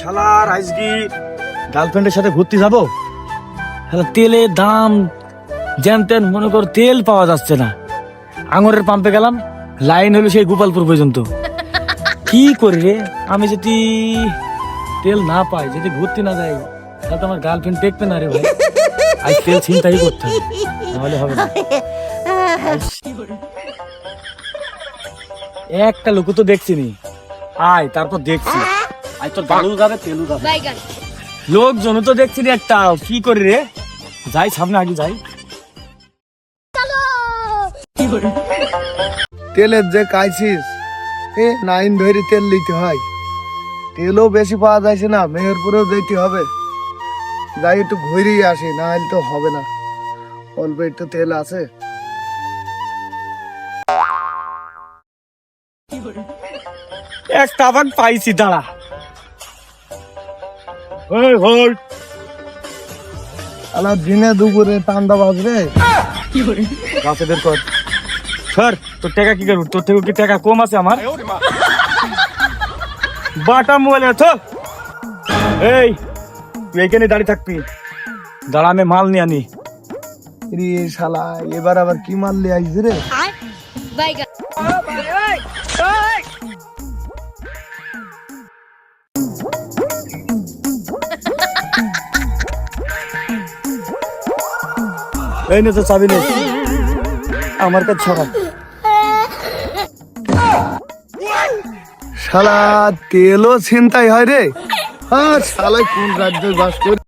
শালার আজকে গার্লফ্রেন্ডের সাথে ঘুরতে যাবো, তেলের দাম জানতেন, মনে কর তেল পাওয়া যাচ্ছে না। আঙুরের পাম্পে গেলাম, লাইন হলো সেই গোপালপুর পর্যন্ত। কি করি রে, আমি যদি তেল না পাই, যদি ঘুরতে না যাই, তাহলে তো আমার গার্লফ্রেন্ড দেখবে না রে ভাই। আজ তেল চিন্তাই করতে হবে, নাহলে হবে না। একটা লোক তো দেখছি নি, আয় তারপর দেখছি। আজ তোর গালু যাবে, তেলু যাবে, লোকজন তো দেখছি নি একটা। কি করি রে, যাই সামনে, আগে যাই। তেলের যে কাইছিস, নাইন ধরে তেল নিতে হয়, তেলও বেশি পাওয়া যাচ্ছে না, মেহেরপুরেও যেতে হবে। যাই একটু ঘুরেই আসি, না হলে তো হবে না। অল্প একটু তেল আছে। একটা আবার পাইছি, দাঁড়া। আলা দিনে দুপুরে টান্দা বাজবে। গাছে বের কর। স্যার, তোর টাকা কি করবো? তোর থেকে কি টাকা কম আছে আমার? বাটা মোবাইল আছে। এই তুই এইখানে দাঁড়িয়ে থাকবি, দাঁড়া, আমি মাল নিয়ে আনি। রে শালা, এবার আবার কি মারলি আইস রে? এই নে তো চাবি, নে আমার কাছে ছাড়া। শালা তেলও ছিনতাই হয় রে। হ্যাঁ, শালা কোন রাজ্যে বাস করে।